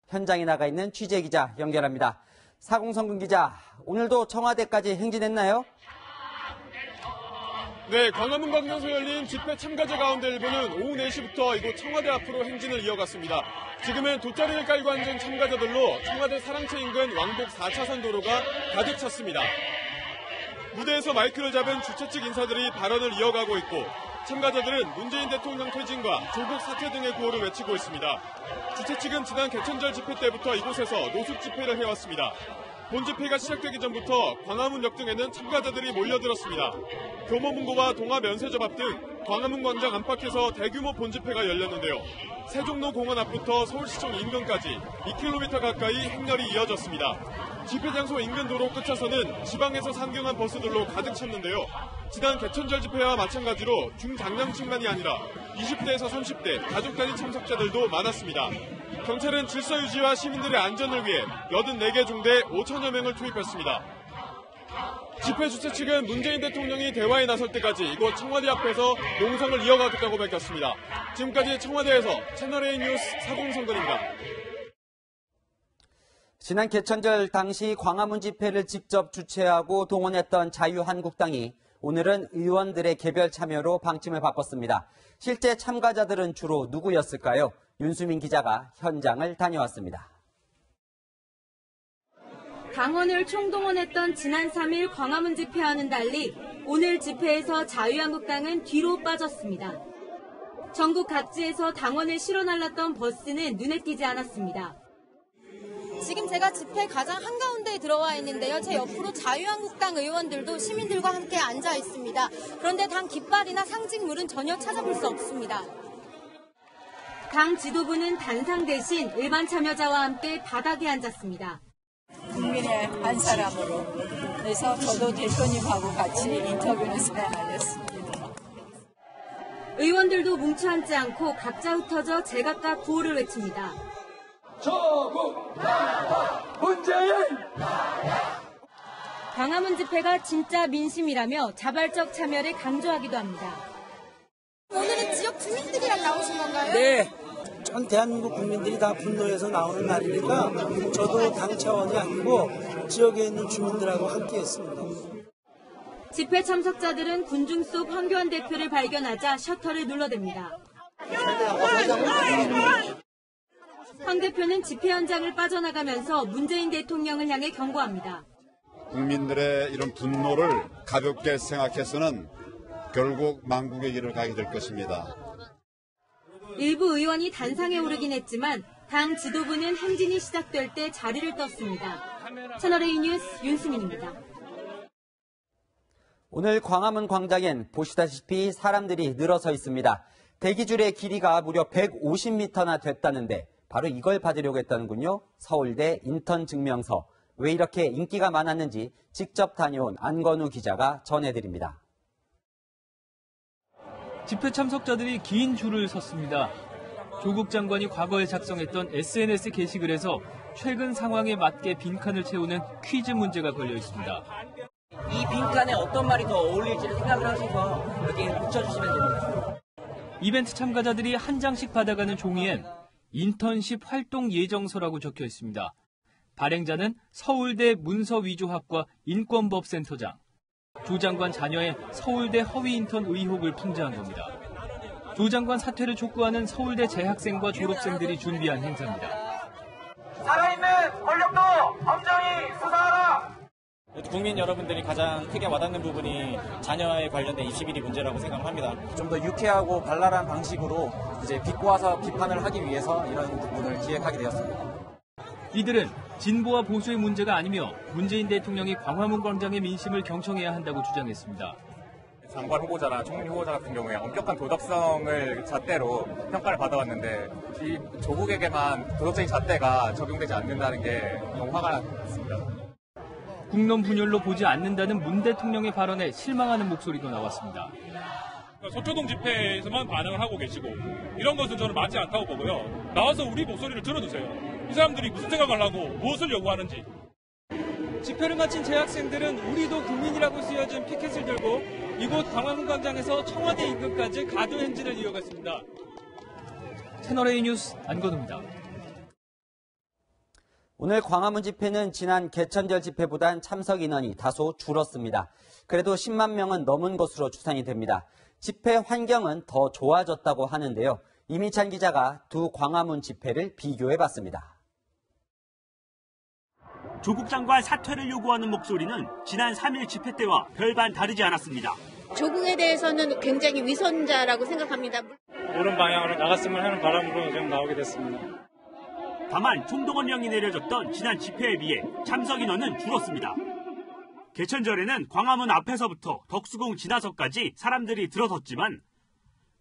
현장에 나가 있는 취재기자 연결합니다. 사공성근 기자, 오늘도 청와대까지 행진했나요? 네, 광화문 광장에서 열린 집회 참가자 가운데 일부는 오후 4시부터 이곳 청와대 앞으로 행진을 이어갔습니다. 지금은 돗자리를 깔고 앉은 참가자들로 청와대 사랑채 인근 왕복 4차선 도로가 가득 찼습니다. 무대에서 마이크를 잡은 주최 측 인사들이 발언을 이어가고 있고 참가자들은 문재인 대통령 퇴진과 조국 사퇴 등의 구호를 외치고 있습니다. 주최 측은 지난 개천절 집회 때부터 이곳에서 노숙 집회를 해왔습니다. 본 집회가 시작되기 전부터 광화문역 등에는 참가자들이 몰려들었습니다. 교보문고와 동아면세점 앞 등 광화문 광장 안팎에서 대규모 본 집회가 열렸는데요. 세종로 공원 앞부터 서울시청 인근까지 2km 가까이 행렬이 이어졌습니다. 집회 장소 인근 도로 끝차선은 지방에서 상경한 버스들로 가득 찼는데요. 지난 개천절 집회와 마찬가지로 중장년층만이 아니라 20대에서 30대 가족 단위 참석자들도 많았습니다. 경찰은 질서 유지와 시민들의 안전을 위해 84개 중대 5천여 명을 투입했습니다. 집회 주최 측은 문재인 대통령이 대화에 나설 때까지 이곳 청와대 앞에서 농성을 이어가겠다고 밝혔습니다. 지금까지 청와대에서 채널A 뉴스 사공성근입니다. 지난 개천절 당시 광화문 집회를 직접 주최하고 동원했던 자유한국당이 오늘은 의원들의 개별 참여로 방침을 바꿨습니다. 실제 참가자들은 주로 누구였을까요? 윤수민 기자가 현장을 다녀왔습니다. 당원을 총동원했던 지난 3일 광화문 집회와는 달리 오늘 집회에서 자유한국당은 뒤로 빠졌습니다. 전국 각지에서 당원을 실어날랐던 버스는 눈에 띄지 않았습니다. 지금 제가 집회 가장 한가운데에 들어와 있는데요. 제 옆으로 자유한국당 의원들도 시민들과 함께 앉아 있습니다. 그런데 당 깃발이나 상징물은 전혀 찾아볼 수 없습니다. 당 지도부는 단상 대신 일반 참여자와 함께 바닥에 앉았습니다. 국민의 한 사람으로 그래서 저도 대표님하고 같이 인터뷰를 진행하겠습니다. 의원들도 뭉쳐앉지 않고 각자 흩어져 제각각 구호를 외칩니다. 조국 나라 문재인 나라. 광화문 집회가 진짜 민심이라며 자발적 참여를 강조하기도 합니다. 오늘은 지역 주민들이랑 나오신 건가요? 네. 전 대한민국 국민들이 다 분노해서 나오는 날이니까 저도 당 차원이 아니고 지역에 있는 주민들하고 함께했습니다. 집회 참석자들은 군중 속 황교안 대표를 발견하자 셔터를 눌러댑니다. 황 대표는 집회 현장을 빠져나가면서 문재인 대통령을 향해 경고합니다. 국민들의 이런 분노를 가볍게 생각해서는 결국 망국의 길을 가게 될 것입니다. 일부 의원이 단상에 오르긴 했지만 당 지도부는 행진이 시작될 때 자리를 떴습니다. 채널A 뉴스 윤수민입니다. 오늘 광화문 광장엔 보시다시피 사람들이 늘어서 있습니다. 대기줄의 길이가 무려 150m나 됐다는데 바로 이걸 받으려고 했다는군요. 서울대 인턴 증명서. 왜 이렇게 인기가 많았는지 직접 다녀온 안건우 기자가 전해드립니다. 집회 참석자들이 긴 줄을 섰습니다. 조국 장관이 과거에 작성했던 SNS 게시글에서 최근 상황에 맞게 빈칸을 채우는 퀴즈 문제가 걸려 있습니다. 이 빈칸에 어떤 말이 더 어울릴지를 생각을 하셔서 여기 붙여주시면 됩니다. 이벤트 참가자들이 한 장씩 받아가는 종이엔 인턴십 활동 예정서라고 적혀 있습니다. 발행자는 서울대 문서위조학과 인권법센터장. 조 장관 자녀의 서울대 허위 인턴 의혹을 풍자한 겁니다. 조 장관 사퇴를 촉구하는 서울대 재학생과 졸업생들이 준비한 행사입니다. 살아있는 권력도 엄정히 수사하라. 국민 여러분들이 가장 크게 와닿는 부분이 자녀에 관련된 21이 문제라고 생각합니다. 좀 더 유쾌하고 발랄한 방식으로 이제 비꼬아서 비판을 하기 위해서 이런 부분을 기획하게 되었습니다. 이들은 진보와 보수의 문제가 아니며 문재인 대통령이 광화문 광장의 민심을 경청해야 한다고 주장했습니다. 장관 후보자나 총리 후보자 같은 경우에 엄격한 도덕성을 잣대로 평가를 받아왔는데 이 조국에게만 도덕적인 잣대가 적용되지 않는다는 게 너무 화가 났습니다. 국론 분열로 보지 않는다는 문 대통령의 발언에 실망하는 목소리도 나왔습니다. 서초동 집회에서만 반응을 하고 계시고 이런 것은 저는 맞지 않다고 보고요. 나와서 우리 목소리를 들어주세요. 이 사람들이 무슨 생각을 하고 무엇을 요구하는지. 집회를 마친 재학생들은 우리도 국민이라고 쓰여진 피켓을 들고 이곳 광화문 광장에서 청와대 인근까지 가도 행진을 이어갔습니다. 채널A 뉴스 안건우입니다. 오늘 광화문 집회는 지난 개천절 집회보단 참석 인원이 다소 줄었습니다. 그래도 10만 명은 넘은 것으로 추산이 됩니다. 집회 환경은 더 좋아졌다고 하는데요. 이미찬 기자가 두 광화문 집회를 비교해봤습니다. 조국 장관 사퇴를 요구하는 목소리는 지난 3일 집회 때와 별반 다르지 않았습니다. 조국에 대해서는 굉장히 위선자라고 생각합니다. 옳은 방향으로 나갔으면 하는 바람으로 지금 나오게 됐습니다. 다만 총동원령이 내려졌던 지난 집회에 비해 참석 인원은 줄었습니다. 개천절에는 광화문 앞에서부터 덕수궁 지나서까지 사람들이 들어섰지만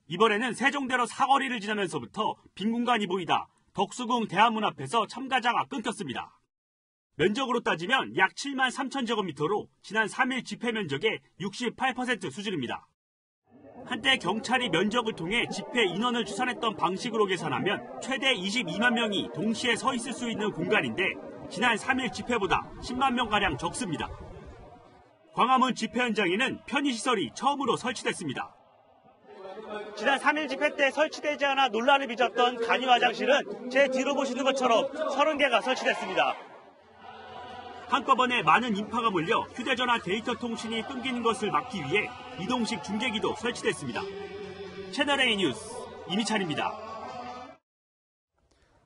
이번에는 세종대로 사거리를 지나면서부터 빈 공간이 보이다 덕수궁 대한문 앞에서 참가자가 끊겼습니다. 면적으로 따지면 약 7만 3천 제곱미터로 지난 3일 집회 면적의 68% 수준입니다. 한때 경찰이 면적을 통해 집회 인원을 추산했던 방식으로 계산하면 최대 22만 명이 동시에 서 있을 수 있는 공간인데 지난 3일 집회보다 10만 명가량 적습니다. 광화문 집회 현장에는 편의시설이 처음으로 설치됐습니다. 지난 3일 집회 때 설치되지 않아 논란을 빚었던 간이 화장실은 제 뒤로 보시는 것처럼 30개가 설치됐습니다. 한꺼번에 많은 인파가 몰려 휴대전화 데이터 통신이 끊기는 것을 막기 위해 이동식 중계기도 설치됐습니다. 채널A 뉴스 이미찬입니다.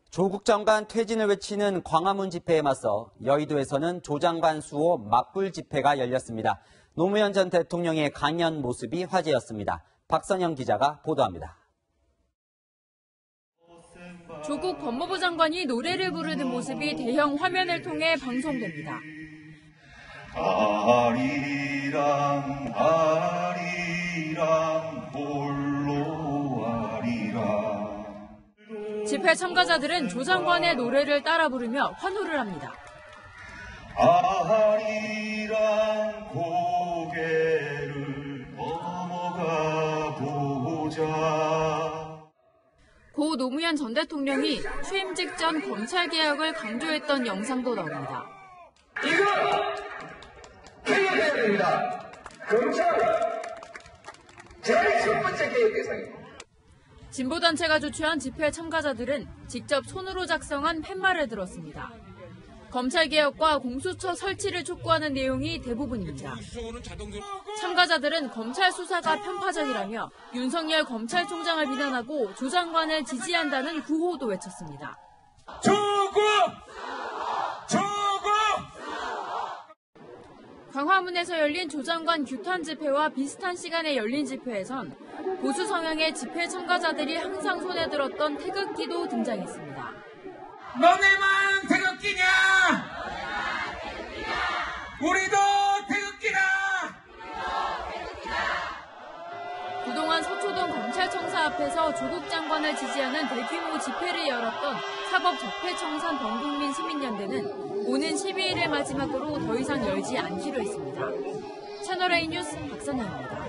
조국 장관 퇴진을 외치는 광화문 집회에 맞서 여의도에서는 조 장관 수호 맞불 집회가 열렸습니다. 노무현 전 대통령의 강연 모습이 화제였습니다. 박선영 기자가 보도합니다. 조국 법무부 장관이 노래를 부르는 모습이 대형 화면을 통해 방송됩니다. 아리랑 아리랑 홀로 아리랑. 집회 참가자들은 조 장관의 노래를 따라 부르며 환호를 합니다. 아리랑 고개를 넘어가 보자. 고 노무현 전 대통령이 취임 직전 검찰개혁을 강조했던 영상도 나옵니다. 이거 개혁해야 됩니다. 검찰 제일 첫 번째 개혁 대상입니다. 진보단체가 주최한 집회 참가자들은 직접 손으로 작성한 팻말을 들었습니다. 검찰개혁과 공수처 설치를 촉구하는 내용이 대부분입니다. 참가자들은 검찰 수사가 편파적이라며 윤석열 검찰총장을 비난하고 조 장관을 지지한다는 구호도 외쳤습니다. 조국! 조국! 광화문에서 열린 조 장관 규탄 집회와 비슷한 시간에 열린 집회에선 보수 성향의 집회 참가자들이 항상 손에 들었던 태극기도 등장했습니다. 너네만 태극기냐? 우리도 태극기다! 그동안 서초동 검찰청사 앞에서 조국 장관을 지지하는 대규모 집회를 열었던 사법적폐청산 범국민 시민연대는 오는 12일을 마지막으로 더 이상 열지 않기로 했습니다. 채널A 뉴스 박선영입니다.